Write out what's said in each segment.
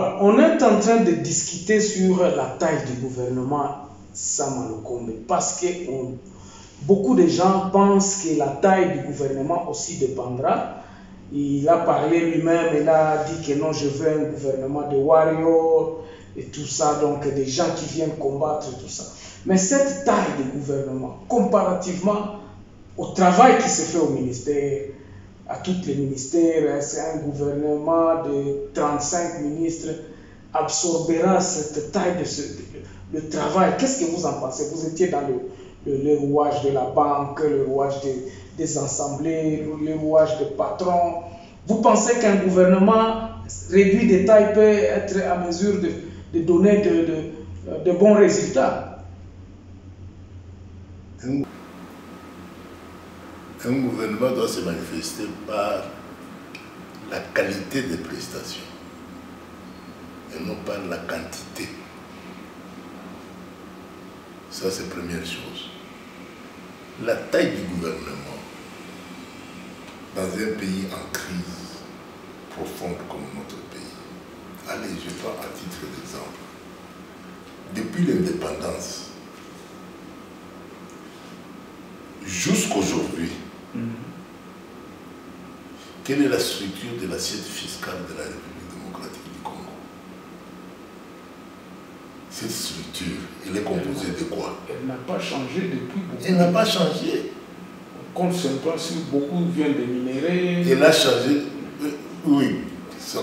Voilà, on est en train de discuter sur la taille du gouvernement Sama Lukonde parce que beaucoup de gens pensent que la taille du gouvernement aussi dépendra. Il a parlé lui-même, il a dit que non, je veux un gouvernement de warriors et tout ça, donc des gens qui viennent combattre tout ça. Mais cette taille de gouvernement, comparativement au travail qui se fait au ministère, à tous les ministères, c'est un gouvernement de 35 ministres, absorbera cette taille de travail. Qu'est-ce que vous en pensez? Vous étiez dans le rouage de la banque, le rouage des assemblées, le rouage des patrons. Vous pensez qu'un gouvernement réduit de taille peut être à mesure de donner de bons résultats? Un gouvernement doit se manifester par la qualité des prestations et non par la quantité. Ça, c'est la première chose. La taille du gouvernement dans un pays en crise profonde comme notre pays. Allez, je prends à titre d'exemple. Depuis l'indépendance, jusqu'aujourd'hui, quelle est la structure de l'assiette fiscale de la République démocratique du Congo? Cette structure, elle est composée de quoi? Elle n'a pas changé depuis beaucoup. Elle n'a pas changé. On compte simplement si beaucoup viennent de minerais. Elle a changé, oui, ça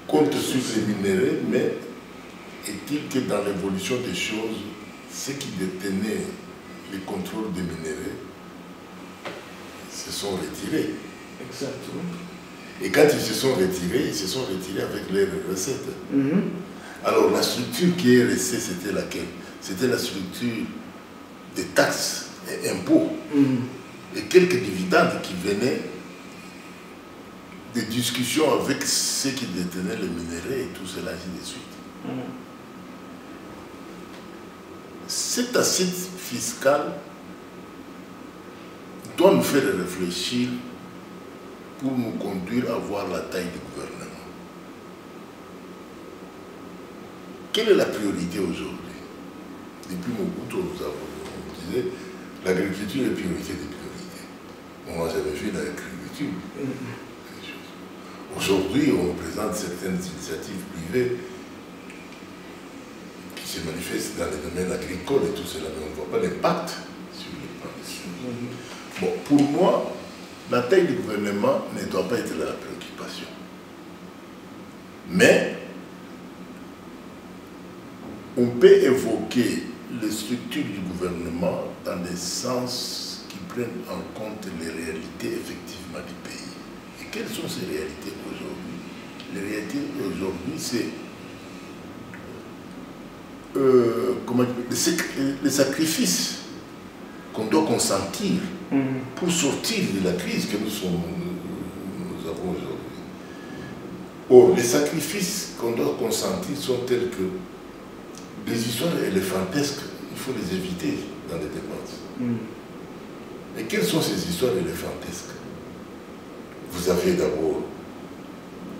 compte sur les minéraux, mais est-il que dans l'évolution des choses, ceux qui détenaient le contrôle des minéraux se sont retirés. Exactement. Et quand ils se sont retirés avec leurs recettes. Alors la structure qui est restée, c'était laquelle? C'était la structure des taxes et impôts. Et quelques dividendes qui venaient des discussions avec ceux qui détenaient les minéraux et tout cela, ainsi de suite. Cette assiette fiscale doit nous faire réfléchir pour nous conduire à voir la taille du gouvernement. Quelle est la priorité aujourd'hui? Depuis Mobutu, on disait l'agriculture est priorité des priorités. On n'a jamais vu l'agriculture. Aujourd'hui, on présente certaines initiatives privées qui se manifestent dans les domaines agricoles et tout cela, mais on ne voit pas l'impact sur le plan des choses. Bon, pour moi, la taille du gouvernement ne doit pas être la préoccupation. Mais on peut évoquer les structures du gouvernement dans des sens qui prennent en compte les réalités effectivement du pays. Et quelles sont ces réalités aujourd'hui? Les réalités aujourd'hui, c'est les sacrifices qu'on doit consentir pour sortir de la crise que nous avons aujourd'hui. Or, les sacrifices qu'on doit consentir sont tels que des histoires éléphantesques, il faut les éviter dans les dépenses. Et quelles sont ces histoires éléphantesques? Vous avez d'abord,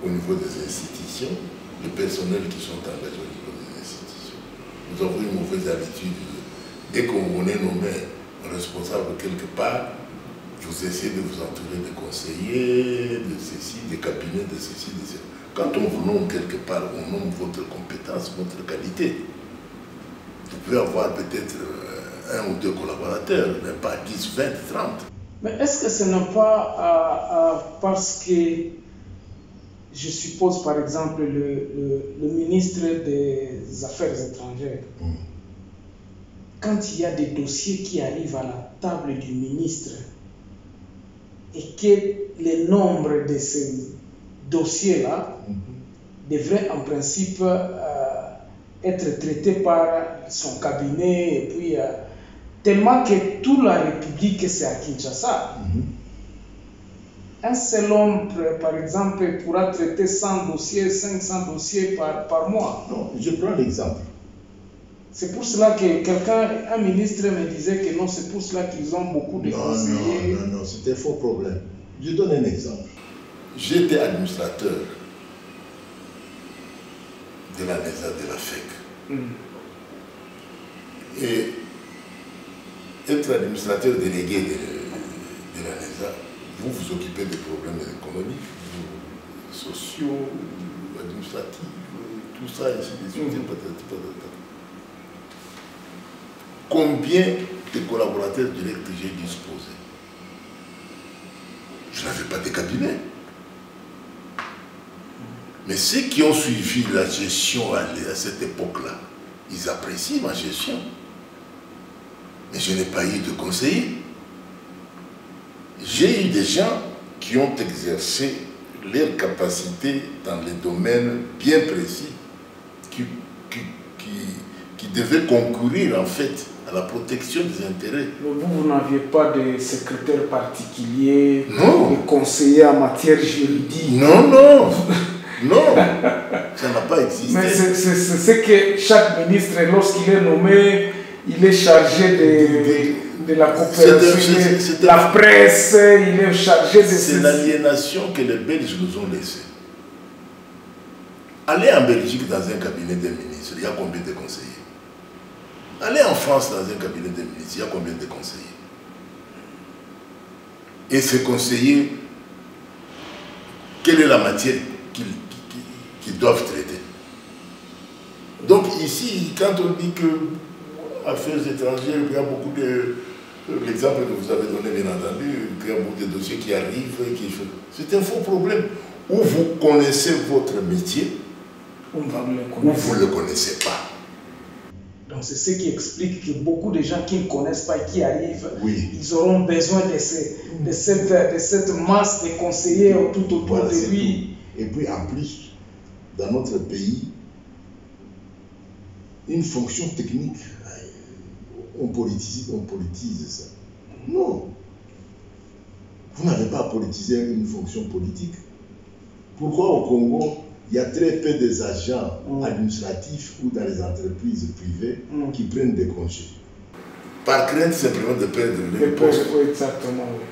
au niveau des institutions, le personnel qui sont engagés au niveau des institutions. Nous avons une mauvaise habitude. Dès qu'on est nommé responsable quelque part, vous essayez de vous entourer de conseillers, de ceci, des cabinets, de ceci, de ceci. Quand on vous nomme quelque part, on nomme votre compétence, votre qualité. Vous pouvez avoir peut-être un ou deux collaborateurs, mais pas 10, 20, 30. Mais est-ce que ce n'est pas parce que, je suppose par exemple, le ministre des Affaires étrangères, quand il y a des dossiers qui arrivent à la table du ministre et que le nombre de ces dossiers-là devrait en principe être traité par son cabinet, et puis tellement que toute la République c'est à Kinshasa. Un seul homme, par exemple, pourra traiter 100 dossiers, 500 dossiers par mois. Non, je prends l'exemple. C'est pour cela que un ministre me disait que non, c'est pour cela qu'ils ont beaucoup de conseillers. Non, c'était un faux problème. Je donne un exemple. J'étais administrateur de la NESA, de la FEC. Et être administrateur délégué de la NESA, vous vous occupez des problèmes économiques, sociaux, administratifs, tout ça, ici, Combien de collaborateurs directs j'ai disposé? Je n'avais pas de cabinet. Mais ceux qui ont suivi la gestion à cette époque-là, ils apprécient ma gestion. Mais je n'ai pas eu de conseiller. J'ai eu des gens qui ont exercé leurs capacités dans les domaines bien précis, qui devaient concourir en fait à la protection des intérêts. Mais vous n'aviez pas de secrétaire particulier, non, de conseiller en matière juridique? Non, non, non, ça n'a pas existé. Mais c'est ce que chaque ministre, lorsqu'il est nommé, il est chargé de la coopération, de la presse, il est chargé de... C'est l'aliénation que les Belges nous ont laissée. Allez en Belgique dans un cabinet des ministres, il y a combien de conseillers? Allez en France dans un cabinet des ministres, il y a combien de conseillers? Et ces conseillers, quelle est la matière qu'ils doivent traiter? Donc ici, quand on dit que affaires étrangères, il y a beaucoup de... L'exemple que vous avez donné, bien entendu, il y a beaucoup de dossiers qui arrivent, c'est un faux problème. Ou vous connaissez votre métier, ou vous ne le connaissez pas. Donc c'est ce qui explique que beaucoup de gens qui ne connaissent pas et qui arrivent, oui, ils auront besoin de cette masse de conseillers tout autour voilà, de lui. Tout. Et puis en plus, dans notre pays, une fonction technique, on politise ça. Non. Vous n'avez pas à politiser une fonction politique. Pourquoi au Congo, il y a très peu des agents administratifs ou dans les entreprises privées qui prennent des congés? Par crainte simplement de perdre le poste. Oui, exactement. Oui.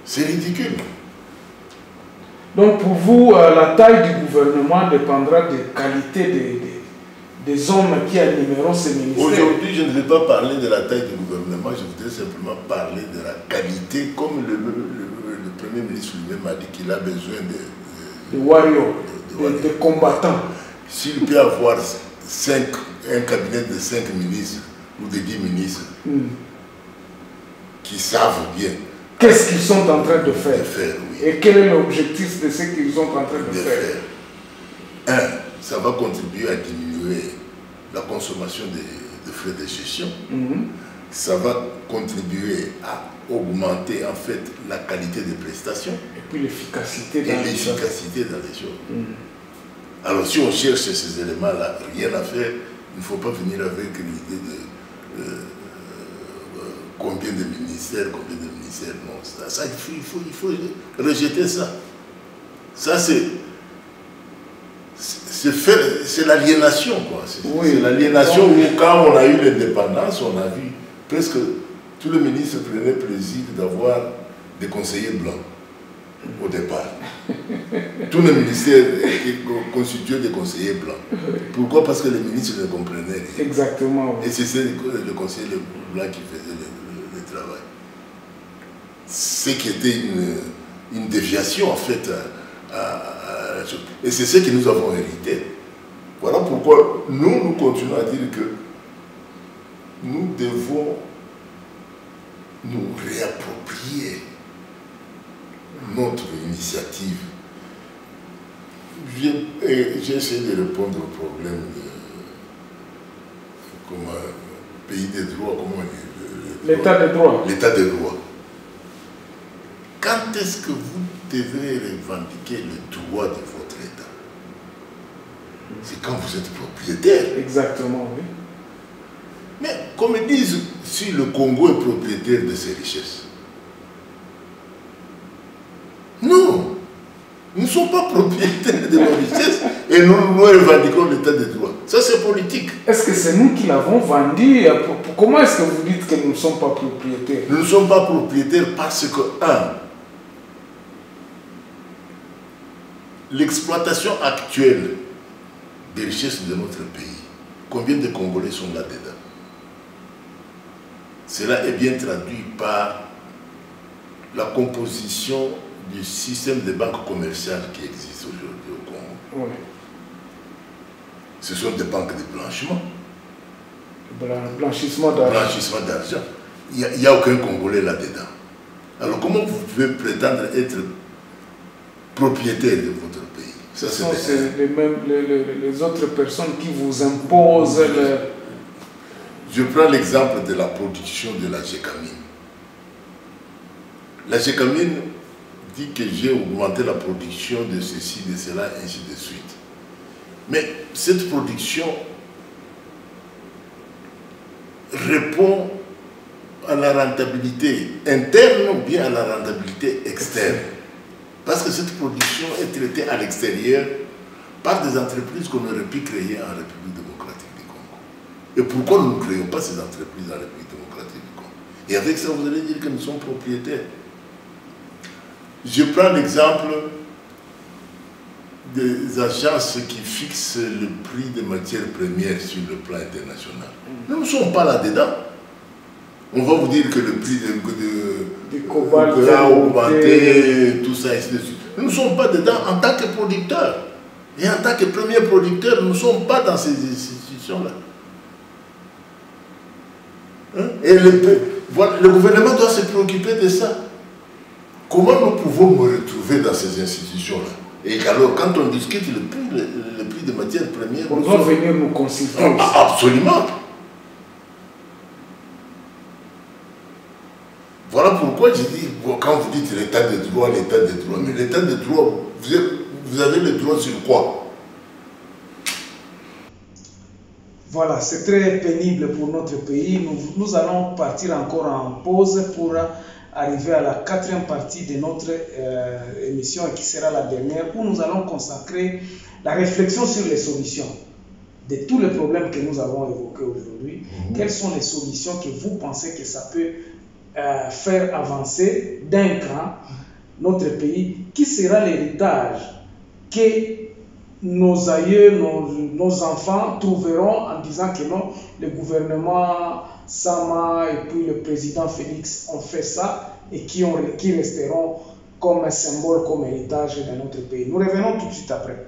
C'est ridicule. Donc pour vous, la taille du gouvernement dépendra des qualités des hommes qui animeront ces ministères. Aujourd'hui, je ne vais pas parler de la taille du gouvernement, je voudrais simplement parler de la qualité, comme le Premier ministre lui-même a dit qu'il a besoin de warriors, de combattants. S'il peut avoir un cabinet de 5 ministres ou de 10 ministres qui savent bien qu'est-ce qu'ils sont en train de faire, oui. Et quel est l'objectif de ce qu'ils sont en train de faire. Ça va contribuer à diminuer la consommation de frais de gestion. Ça va contribuer à augmenter en fait la qualité des prestations. Et puis l'efficacité dans les choses. Alors si on cherche ces éléments-là, rien à faire, il ne faut pas venir avec l'idée de combien de ministères, non. Ça il faut rejeter ça. Ça c'est l'aliénation, quoi. C'est l'aliénation où, quand on a eu l'indépendance, on a vu presque tous les ministres prenaient plaisir d'avoir des conseillers blancs au départ. Tous les ministères étaient constitués de conseillers blancs. Pourquoi? Parce que les ministres ne comprenaient rien. Exactement. Et c'est le conseiller blanc qui faisait le travail. Ce qui était une déviation, en fait, et c'est ce que nous avons hérité. Voilà pourquoi nous continuons à dire que nous devons nous réapproprier notre initiative. J'ai essayé de répondre au problème comme pays des droits, comment on dit? L'état de droit. L'état de droit. Quand est-ce que vous devez revendiquer le droit de votre État? C'est quand vous êtes propriétaire. Exactement, oui. Mais comme ils disent, si le Congo est propriétaire de ses richesses. Non, nous ne sommes pas propriétaires de nos richesses et nous revendiquons l'état de droit. Ça, c'est politique. Est-ce que c'est nous qui l'avons vendu? Comment est-ce que vous dites que nous ne sommes pas propriétaires? Nous ne sommes pas propriétaires parce que, l'exploitation actuelle des richesses de notre pays, combien de Congolais sont là-dedans? Cela est bien traduit par la composition du système de banques commerciales qui existe aujourd'hui au Congo. Oui. Ce sont des banques de blanchiment. Blanchissement d'argent. Blanchissement d'argent. Il n'y a aucun Congolais là-dedans. Alors comment vous pouvez prétendre être propriétaire de votre pays? Ce sont les autres personnes qui vous imposent le... Je prends l'exemple de la production de la gécamine. La gécamine dit que j'ai augmenté la production de ceci, de cela, ainsi de suite. Mais cette production répond à la rentabilité interne ou bien à la rentabilité externe. Parce que cette production est traitée à l'extérieur par des entreprises qu'on aurait pu créer en République démocratique du Congo. Et pourquoi nous ne créons pas ces entreprises en République démocratique du Congo? Et avec ça, vous allez dire que nous sommes propriétaires. Je prends l'exemple des agences qui fixent le prix des matières premières sur le plan international. Nous ne sommes pas là-dedans. On va vous dire que le prix de cobalt a augmenté, tout ça, ainsi de suite. Nous ne sommes pas dedans en tant que producteurs. Et en tant que premier producteur, nous ne sommes pas dans ces institutions-là. Hein? Et le gouvernement doit se préoccuper de ça. Comment nous pouvons nous retrouver dans ces institutions-là? Et alors, quand on discute le prix des matières premières... On doit venir nous consulter. Absolument. Voilà pourquoi je dis, quand vous dites l'état de droit, mais l'état de droit, vous avez le droit sur quoi? Voilà, c'est très pénible pour notre pays. Nous allons partir encore en pause pour arriver à la 4e partie de notre émission qui sera la dernière, où nous allons consacrer la réflexion sur les solutions de tous les problèmes que nous avons évoqués aujourd'hui. Quelles sont les solutions que vous pensez que ça peut faire avancer d'un cran notre pays? Qui sera l'héritage que nos aïeux, nos enfants trouveront en disant que non, le gouvernement Sama et puis le président Félix ont fait ça et qui resteront comme un symbole, comme héritage de notre pays. Nous revenons tout de suite après.